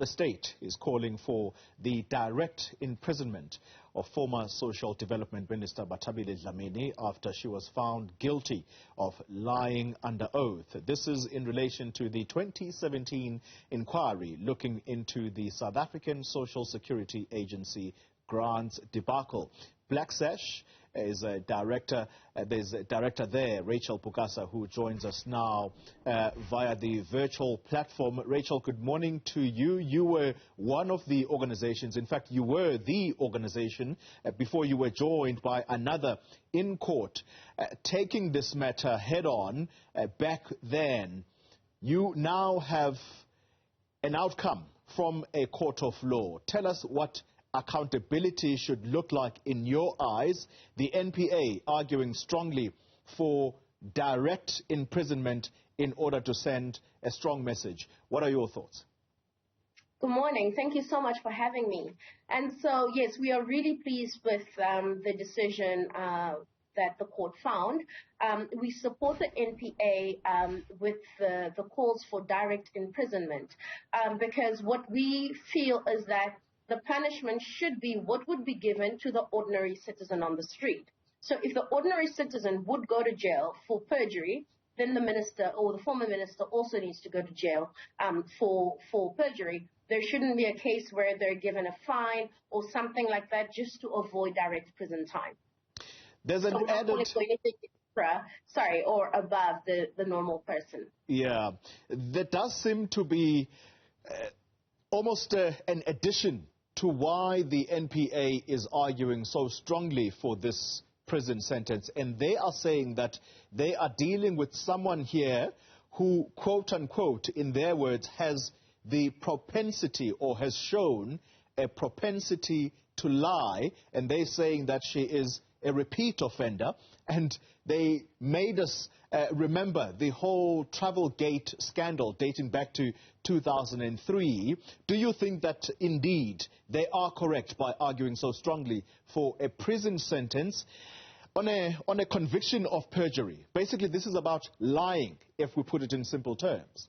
The state is calling for the direct imprisonment of former Social Development Minister Bathabile Dlamini after she was found guilty of lying under oath. This is in relation to the 2017 inquiry looking into the South African Social Security Agency grants debacle. Sash is a director. There's a director there, Rachel Bukasa, who joins us now via the virtual platform. Rachel, good morning to you. You were one of the organizations, in fact, you were the organization before you were joined by another in court, taking this matter head on back then. You now have an outcome from a court of law. Tell us what accountability should look like in your eyes. The NPA arguing strongly for direct imprisonment in order to send a strong message. What are your thoughts? Good morning. Thank you so much for having me. And so, yes, we are really pleased with the decision that the court found. We support the NPA with the calls for direct imprisonment because what we feel is that the punishment should be what would be given to the ordinary citizen on the street. So if the ordinary citizen would go to jail for perjury, then the minister or the former minister also needs to go to jail for perjury. There shouldn't be a case where they're given a fine or something like that just to avoid direct prison time. There's an added... or above the normal person. Yeah, there does seem to be almost an addition to why the NPA is arguing so strongly for this prison sentence. And they are saying that they are dealing with someone here who, quote unquote, in their words, has the propensity or has shown a propensity to lie. And they're saying that she is a repeat offender. And they made us remember the whole Travelgate scandal dating back to 2003. Do you think that indeed they are correct by arguing so strongly for a prison sentence on a conviction of perjury? Basically, this is about lying, if we put it in simple terms.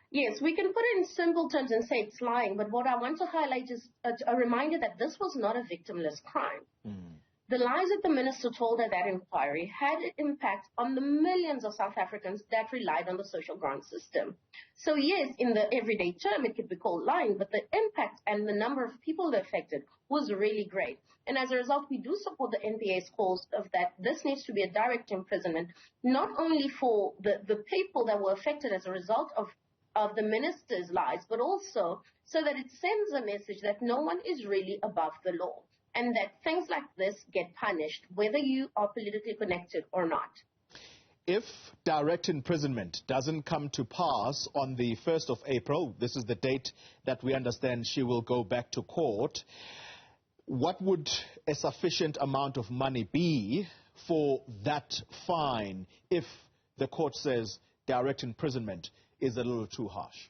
Yes, we can put it in simple terms and say it's lying, but what I want to highlight is a reminder that this was not a victimless crime. The lies that the minister told at that inquiry had an impact on the millions of South Africans that relied on the social grant system. So yes, in the everyday term, it could be called lying, but the impact and the number of people affected was really great. And as a result, we do support the NPA's calls of that this needs to be a direct imprisonment, not only for the people that were affected as a result of the minister's lies, but also so that it sends a message that no one is really above the law, and that things like this get punished, whether you are politically connected or not. If direct imprisonment doesn't come to pass on the 1st of April, this is the date that we understand she will go back to court, what would a sufficient amount of money be for that fine if the court says direct imprisonment is a little too harsh?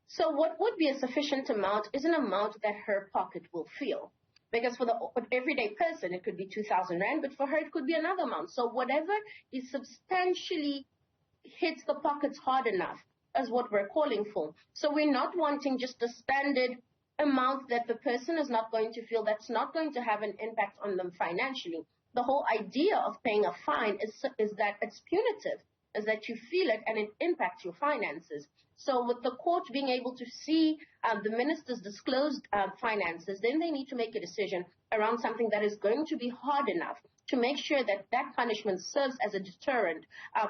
So what would be a sufficient amount is an amount that her pocket will feel. Because for the everyday person, it could be 2,000 rand, but for her, it could be another amount. So whatever is substantially hits the pockets hard enough is what we're calling for. So we're not wanting just a standard amount that the person is not going to feel, that's not going to have an impact on them financially. The whole idea of paying a fine is that it's punitive, is that you feel it and it impacts your finances. So with the court being able to see the minister's disclosed finances, then they need to make a decision around something that is going to be hard enough to make sure that that punishment serves as a deterrent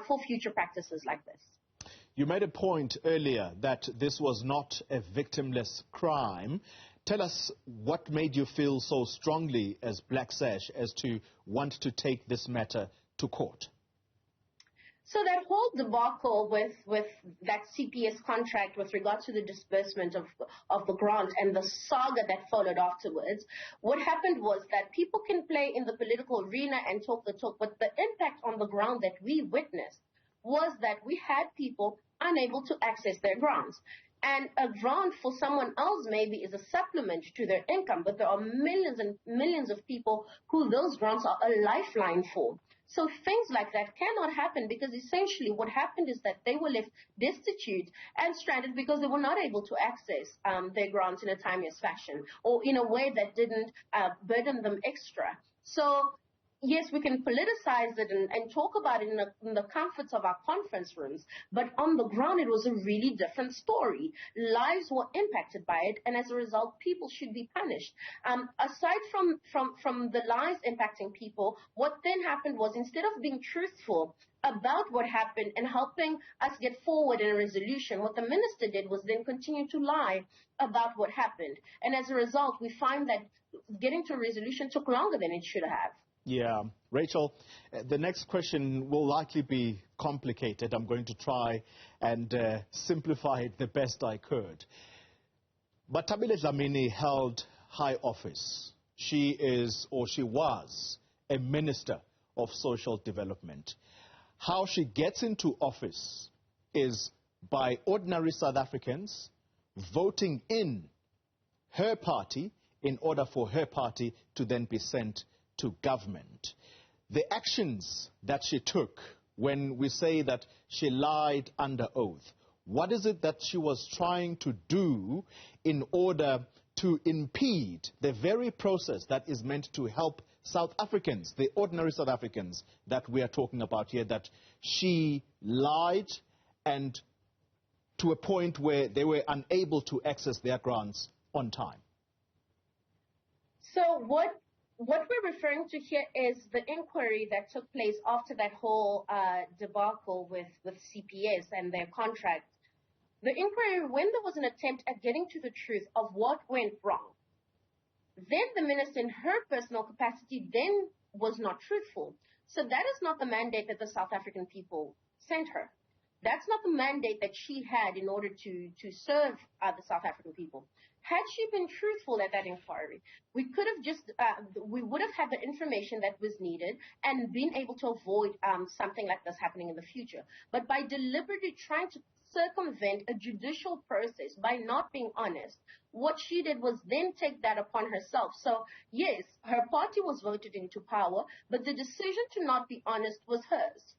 for future practices like this. You made a point earlier that this was not a victimless crime. Tell us what made you feel so strongly as Sash as to want to take this matter to court. So that whole debacle with that CPS contract with regard to the disbursement of the grant and the saga that followed afterwards, what happened was that people can play in the political arena and talk the talk, but the impact on the ground that we witnessed was that we had people unable to access their grants. And a grant for someone else maybe is a supplement to their income, but there are millions and millions of people who those grants are a lifeline for. So things like that cannot happen, because essentially what happened is that they were left destitute and stranded because they were not able to access their grants in a timely fashion, or in a way that didn't burden them extra. So yes, we can politicize it and talk about it in the comforts of our conference rooms, but on the ground it was a really different story. Lives were impacted by it, and as a result, people should be punished. Aside from the lives impacting people, what then happened was, instead of being truthful about what happened and helping us get forward in a resolution, what the minister did was then continue to lie about what happened. And as a result, we find that getting to a resolution took longer than it should have. Yeah. Rachel, the next question will likely be complicated. I'm going to try and simplify it the best I could. Bathabile Dlamini held high office. She is, or she was, a minister of social development. How she gets into office is by ordinary South Africans voting in her party in order for her party to then be sent to government. The actions that she took, when we say that she lied under oath, what is it that she was trying to do in order to impede the very process that is meant to help South Africans, the ordinary South Africans that we are talking about here, that she lied and to a point where they were unable to access their grants on time? So what we're referring to here is the inquiry that took place after that whole debacle with CPS and their contract. The inquiry, when there was an attempt at getting to the truth of what went wrong, then the minister, in her personal capacity, then was not truthful. So that is not the mandate that the South African people sent her. That's not the mandate that she had in order to serve the South African people. Had she been truthful at that inquiry, we could have we would have had the information that was needed and been able to avoid something like this happening in the future. But by deliberately trying to circumvent a judicial process by not being honest, what she did was then take that upon herself. So yes, her party was voted into power, but the decision to not be honest was hers.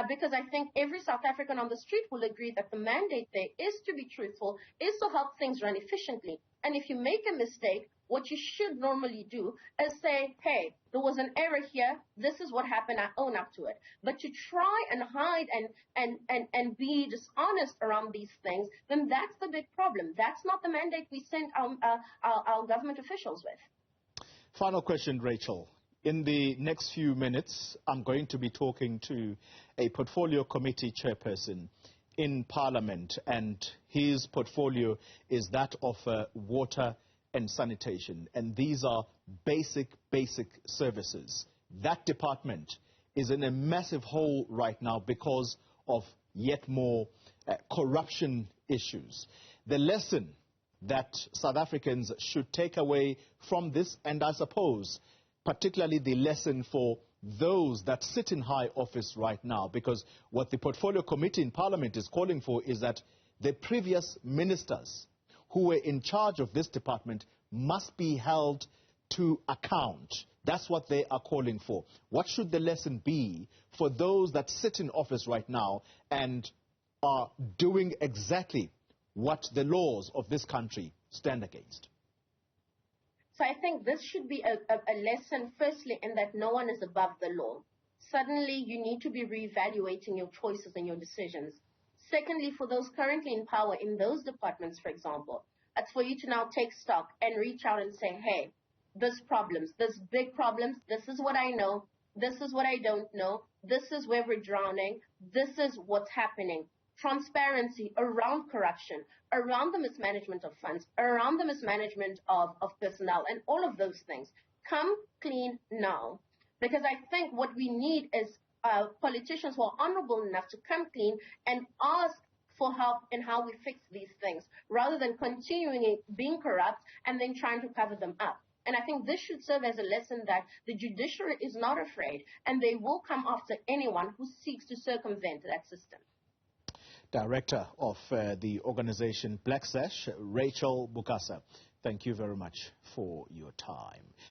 Because I think every South African on the street will agree that the mandate there is to be truthful, is to help things run efficiently. And if you make a mistake, what you should normally do is say, hey, there was an error here, this is what happened, I own up to it. But to try and hide and be dishonest around these things, then that's the big problem. That's not the mandate we sent our government officials with. Final question, Rachel. In the next few minutes, I'm going to be talking to a portfolio committee chairperson in Parliament, and his portfolio is that of water and sanitation. And these are basic services. That department is in a massive hole right now because of yet more corruption issues. The lesson that South Africans should take away from this, and I suppose particularly the lesson for those that sit in high office right now, because what the Portfolio Committee in Parliament is calling for is that the previous ministers who were in charge of this department must be held to account. That's what they are calling for. What should the lesson be for those that sit in office right now and are doing exactly what the laws of this country stand against? So I think this should be a lesson, firstly, in that no one is above the law. Suddenly, you need to be reevaluating your choices and your decisions. Secondly, for those currently in power in those departments, for example, it's for you to now take stock and reach out and say, hey, there's problems, there's big problems, this is what I know, this is what I don't know, this is where we're drowning, this is what's happening. Transparency around corruption, around the mismanagement of funds, around the mismanagement of personnel, and all of those things. Come clean now. Because I think what we need is politicians who are honorable enough to come clean and ask for help in how we fix these things, rather than continuing being corrupt and then trying to cover them up. And I think this should serve as a lesson that the judiciary is not afraid, and they will come after anyone who seeks to circumvent that system. Director of the organization Black Sash, Rachel Bukasa, thank you very much for your time.